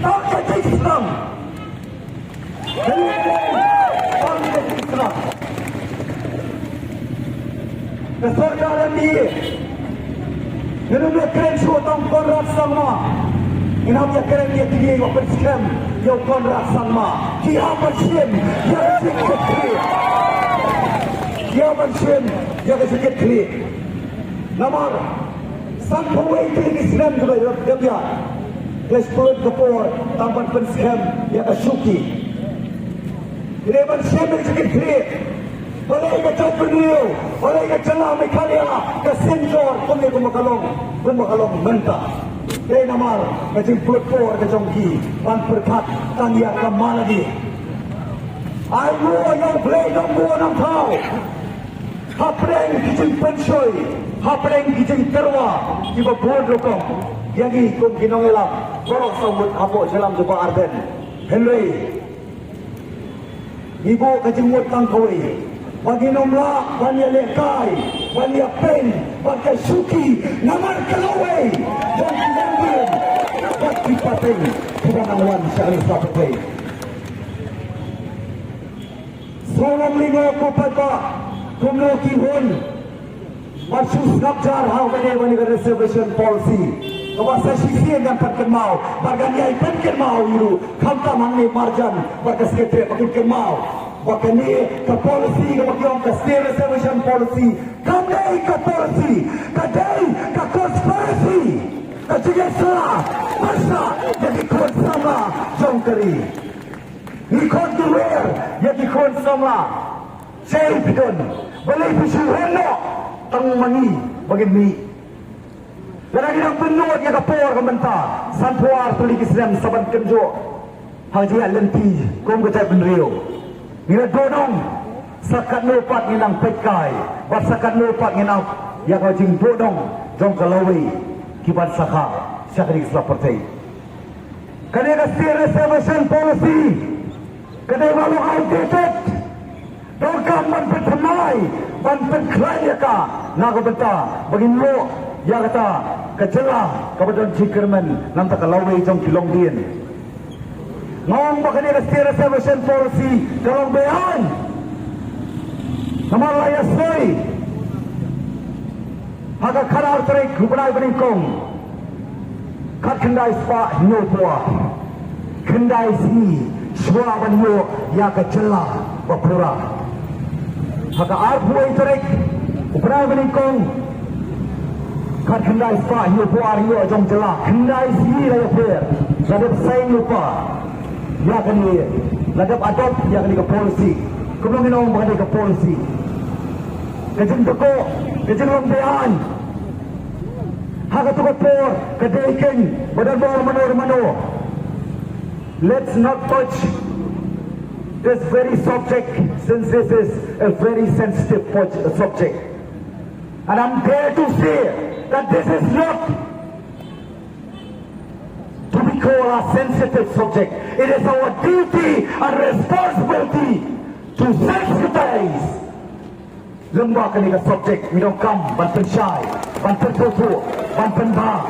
Bangkit Islam. Bangkit Islam. Keserdaran dia. Menurut keren suatang Konrad Sangma. Inap ya keren dia tinggi wapun scam. Yo Konrad Sangma. Dia bersim. Dia sikit kiri. Dia bersim. Dia sikit kiri. Namar. Sampai kiri Islam juga dia biar. Kesepuan kepor. Tampan pen scam. Dia kesuki. Dia bersim dia sikit kiri. Oleh kacau beliau, oleh kacau mekalia, kesenjor, kumakalong mentah. Dari namar, kacau pelopor kacau ki, pan perkat, tanya kamal lagi. Ayo yang play nombor 6 tau. Hapreng kicing pensoy, hapreng kicing terwa, tiba buat rokok. Yang kum kinong elam, borok sambut kapok dalam jumpa Arden. Henry, ibu kacing muat tangkawai. Bagi nomla, bagi lekai, bagi pen, bagi suki, namar kelawai, dan diambil, bagi paten, tidak nawan sekali sahabat. Solam lima kupata, kumno kihun, masus ngabjar hau bani reservation policy. Kawasa sisian yang perkemau, bagani ay perkemau iru, kamta mangni marjan, bagas kete perkemau. Bahkan ni ke polisi, ke bagian ke state reservation policy, kadai ke polisi, kadai ke konspirasi, ke juga salah, masa jadi kon sama jom keri. Ikon duwer jadi kon sama, saya pikun, boleh pisu hello, tang mangi bagi ni. Dan lagi nak penuh dia kapor kementar, sanpuar tulis Islam saban kenjo, haji alenti, kom kecai penrio. Bila dodong sakat lupat nginang pekai, sakat lupat nginang yang kau jing dodong jong kalawi kibat saka syakri Islam partai. Kadang state reservation policy, kadang malu outdated, dongkam man pertamai, man perklai ka, naga benta, bagin lo yang kata kecelah kepada jikirman nampak kalawi jong kilong dien. Ngomong bakal dia state reservation policy kalau behan nama layas soy haka karar terik hubunai beningkong kat kendai spa nyo puah kendai si shua banyo ya kecelah bapura haka arpuai terik hubunai beningkong kat kendai spa nyo puah nyo jong celah kendai si raya per sadap sayang lupa ya kan ni ladap adab ya kan ke polisi kemudian kita orang ke polisi kejeng toko kejeng lampian hak tu kopor kedaikan badan bawah mano let's not touch this very subject since this is a very sensitive subject and I'm there to say that this is not to be called a sensitive subject. It is our duty and responsibility to sensitize. Lembaga ni subject, we don't come, ban pensai, ban pentutu, ban penba,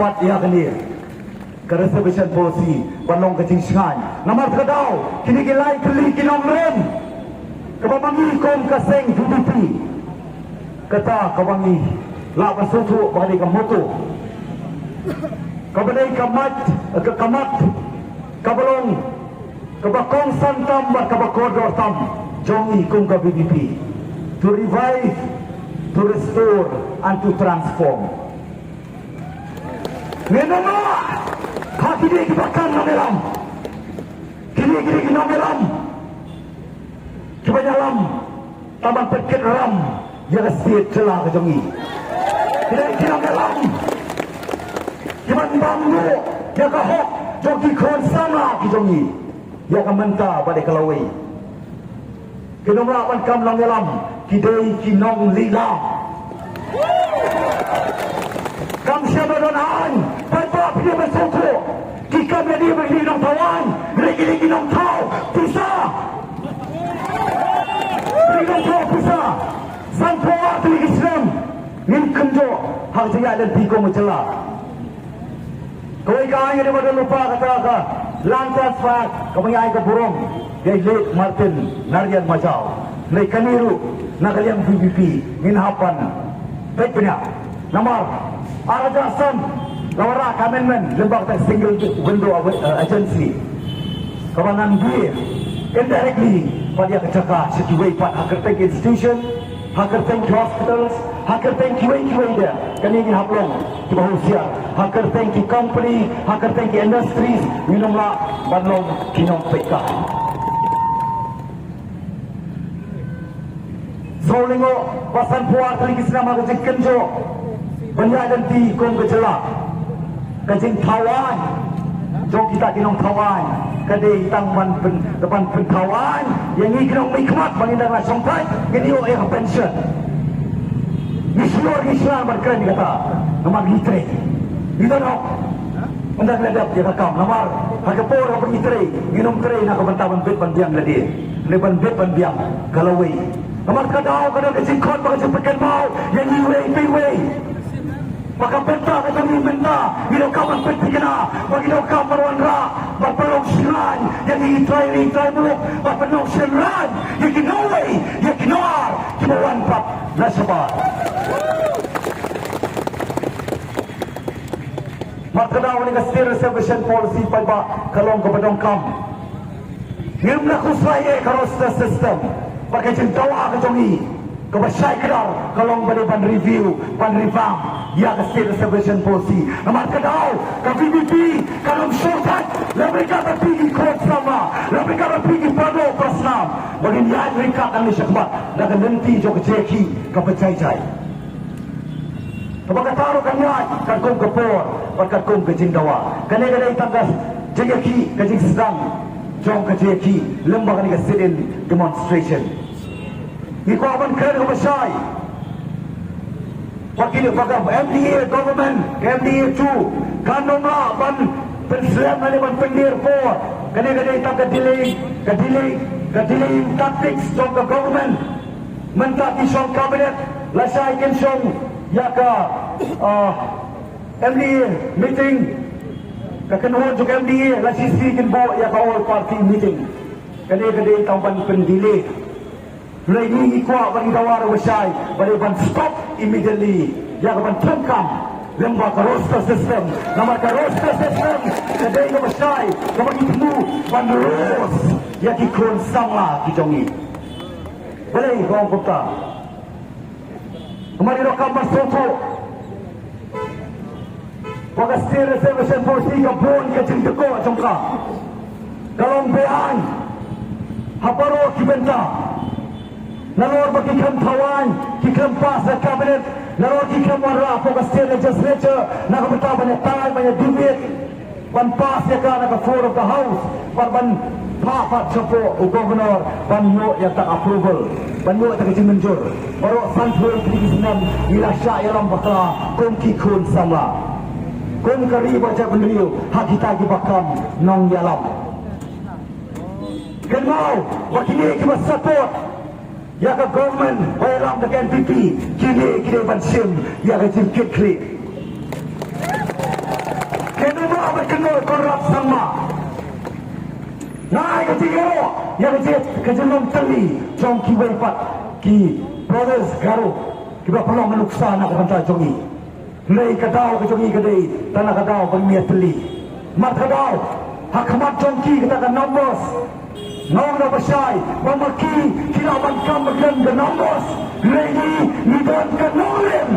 pat yang ni. Ke reservation policy, ban long kecing sengan. Namar kedau, kini gilai keli kinong rem. Kebabangi kom kaseng UDP. Kata kabangi, la basutu bagi kemoto. Kabalay kamat, kabalong, kabakong santam, kabakodor tam, jongi kung ka BBP, to revive, to restore, and to transform. Nenama, hakidi kibakan namelam, kini namelam, kibanyalam, taman perket ram, yang siat celah ke jongi. Kini namelam. Kiman bambu, ya kahok, joki kon sama kijongi, ya kamenta pada kalawai. Kinong lapan kam lang yalam, kidei kinong lila. Kam siya madonaan, pagpap niya masoko, kikam na niya maglinong tawan, rigiling tao, pisa. Rigiling tao, pisa. Sampo atli Islam, ngin kumjo, hang siya dan piko mo cela. Kau ikan yang daripada lupa kata ka lantas fat kau mengai ke burung dia late Martin Narian Majau late kaniru nak kalian PPP minhapan baik punya nomor Araja Sam Lawara Amendment lembaga single window agency kawanan dia indirectly pada kecaka situasi pada hacker institution hacker hospitals hacker QA dia kan ini haplong di bawah usia hacker company hacker industries minumlah banong kinong peka solingo pasan puar kali kisna magajik kenjo benda dan ti kong kejelak kajing tawan jom kita kinong tawan kadai tangman depan pentawan yang ini kinong mikmat bangindang lah sampai ini pension Islam berkeren kata nomor litre itu dong anda keledap dia rakam nomor hagapor apa litre minum tre nak kebantaban bet pandiang lagi leban bet pandiang galawai nomor kadau kecingkot bagi cepatkan mau yang iway maka benta kata ni benta hidup kawan peti kena bagi hidup kawan wanra berpelong silan yang try muluk berpelong silan yang kinaway yang kinar kimawan pap nasabar maka daw ni state reservation policy pa kalong kepadong kam ngim na kusay karosta system pakai cintawa ke jongi ke basay kadar kalong ban review pan revamp ya state reservation policy maka daw ke PBB kalong shortcut lebih kata pergi court sama lebih kata pergi pado prasnam bagi dia mereka ang syakbat dan nanti jo kejeki ke pecai-cai Kapag taro kanya, kagong kapor, pagkagong kajindawa. Kanay tanggas, jayaki, kajing sedang, jong kajayaki, lembang kani sit-in demonstration. Ikawan kaya ko masyay. Pagkili, pagkab, MDA government, MDA 2, kanong nga, ban, penslam na naman pendir po. Kanay tanggas kadiling tactics, jong ka government. Mentati siyong cabinet, lasay kinsyong, yaka MDA meeting kakenuhon juga MDA la sisi kin bo yaka all party meeting kade tampan pendili mulai ni ikwa bagi dawar wasai bagi ban stop immediately yaka ban tungkam lembaga roster system nama roster system kade ko wasai bagi temu ban ros yaki kon sama kijongi boleh kau kota Kemarin rokam masoko Pagka state reservation policy Kapon kacing teko Congka Kalong bean Haparo kibenta Nalor bagi tawan Kikam pas na cabinet Nalor kikam warra Pagka state legislature Nakabita banyak tangan banyak duit Ban pas ya ka naka floor of the house Ban papat sopo governor banyo yang tak approval banyo tak kecil menjur baru santul di senam ilasya yalam bakla kongki kun sama kong kari baca bendriu hak kita bakam nong yalam kenal wakini kita support ya ke government bayram dengan NPP kini bansim ya ke jimkit klik kenal berkenal korup sama Nah, kecil yang kecil teli, jom kiwai pat ki brothers garu, kita perlu menuksa nak bantai jongi. Lei kadau ke jongi kadai, tanah kadau bermiat teli. Mat kadau, hakamat jongki kita kan nombos. Nong na basay, mamaki kila bangkam bagan ke nombos. Lei ni don ke nolem.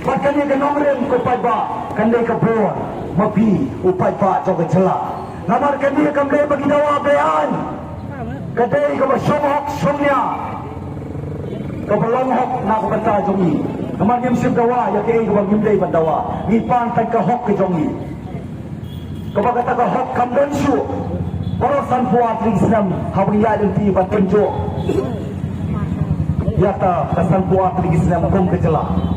Bahkan ni ke nolem ko paiba, kandai ke buat. Mapi upai pak jog celak namar kani kamle bagi dawa bean kadai ko somhok somnya ko belong hok na ko bata jongi namar gim sim dawa ya ke ko gim dei dawa ni pan tak ka hok ke jongi ko ba kata ka hok kam den su porosan puat Islam habri ya den ti bat penjo ya ta kasan puat Islam kom ke celak